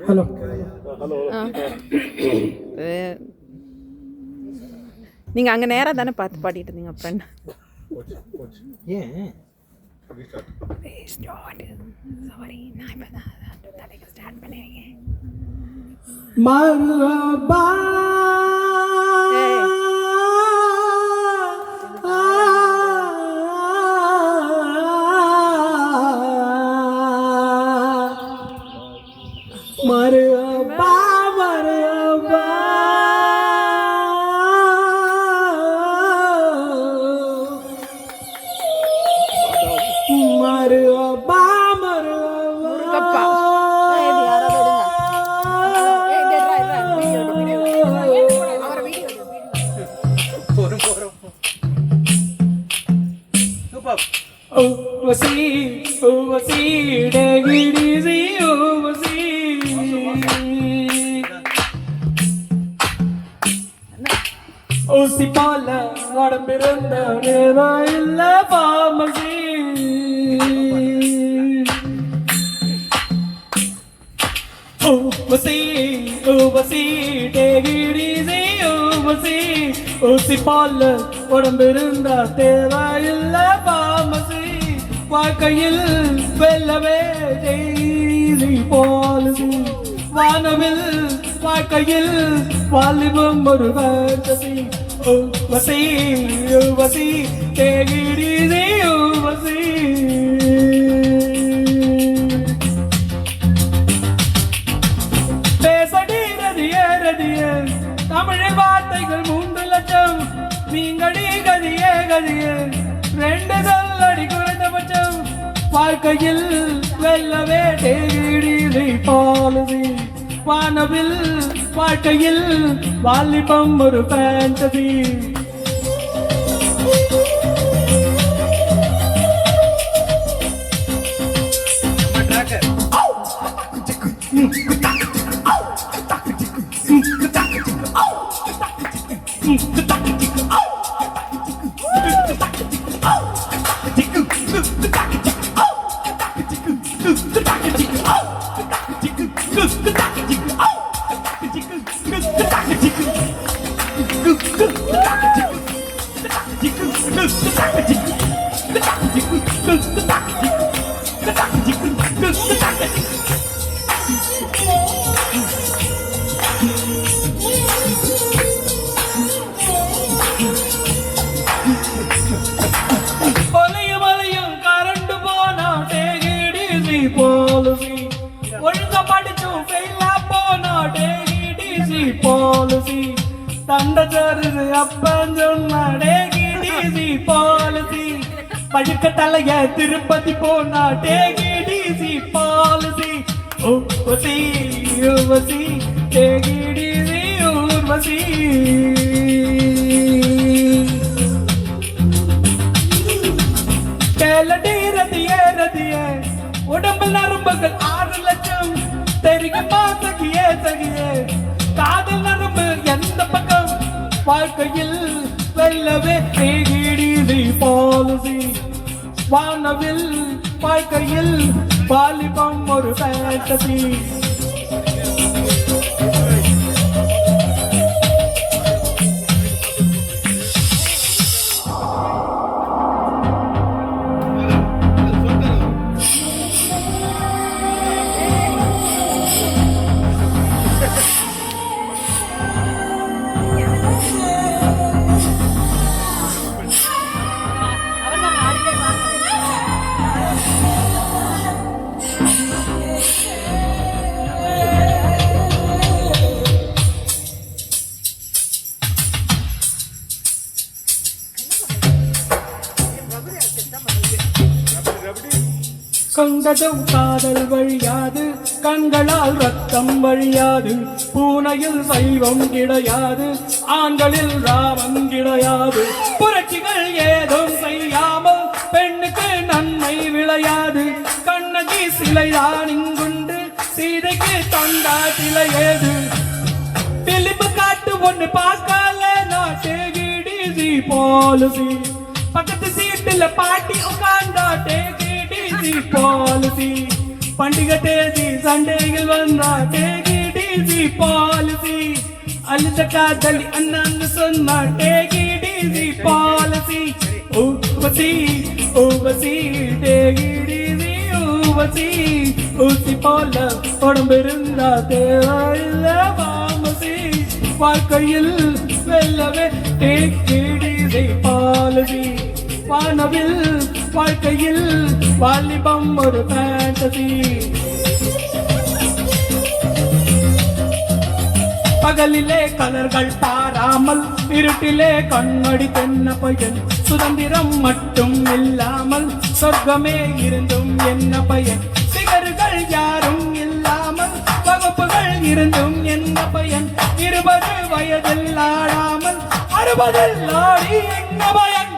Hello நீங்கள் அங்கே நேராக தானே பார்த்து பாடிட்டு இருந்தீங்க அப்புறம் ஏன் சாரி நான் இப்போ தான் ஸ்டார்ட் பண்ணிருக்கேன். மரபா மரபா மரபா மரபா முருகப்பா ஊசி போல உடம்பிருந்த நேரம் இல்ல பாமசி ஊசி போல உடம்பிருந்த தேவையில்ல பாமசி வாழ்க்கையில் வெல்லவே செய்தி பாலசி வானவில் வாழ்க்கையில் வாலிபம் ஒரு வசி வசி வசி தேகிரி வசி பேசடி ரதிய ரதிய தமிழில் வார்த்தைகள் 3 லட்சம் நீங்கடி கதியே கதியே 2 சொல்லடி குறைந்தபட்சம் வாழ்க்கையில் வெல்லவே தேகிரி பாலசி வானவில் வாழ்க்கையில் வாலிபம் ஒரு ஃபேண்டசி ஒழுங்க படிச்சும் ஃபெயிலா போனா டிசி பாலிசி தண்டச்சரு அப்பன் சொன்ன டிசி பாலிசி பழுக்க தலைய திருப்பதி போனா டிசி பாலிசி ஊர்வசி ஊர்வசி டிசி ஊர்வசி கேளடி ரதிய ரதிய உடம்பில் நரம்புகள் 6 லட்சம் தெரியுமா சகியே சகியே காதல் நரம்பு எந்த பக்கம் வாழ்க்கையில் வெல்லவே டிசி பாலிசி வானவில் வாழ்க்கையில் வாலிபம் ஒரு ஃபேண்டசி கண்டதும் காதல் வழியாது கண்களால் ரத்தம் வழியாது பூனையில் சைவம் கிடையாது ஆண்களில் ராமம் கிடையாது புரட்சிகள் ஏதும் செய்யாமல் பெண்ணுக்கு நன்மை விளையாது கண்ணகி சிலைதான் இங்குண்டு சீதைக்கு தொண்டா சிலை ஏது பிலிப்பு காட்டு ஒண்ணு பார்க்கல நாட்டு டிசி பாலிசி பக்கத்து சீட்டுல பாட்டி உட்கார்ந்தா டிசி பாலிசி பண்டிகை தேதி சண்டைகள் வந்தா டேக் இட் ஈஸி பாலிசி அழுத காதலி அண்ணான்னு சொன்னா take it easy policy Urvasi Urvasi take it easy Urvasi ஊசி போல உடம்பு இருந்தா தேவையில்ல வாமசி வாழ்க்கையில் வெல்லவே டேக் இட் ஈஸி பாலிசி வானவில் வாழ்க்கையில் வாலிபம் ஒரு ஃபேண்டசி பகலிலே கலர்கள் பாராமல் இருட்டிலே கண்ணடி தென்ன பையன் சுதந்திரம் மட்டும் இல்லாமல் சொர்க்கமே இருந்தும் என்ன பயன் சிகர்கள் யாரும் இல்லாமல் வகுப்புகள் இருந்தும் என்ன பயன் 20 வயதில் ஆடாமல் 60 ஆடி என்ன பயன்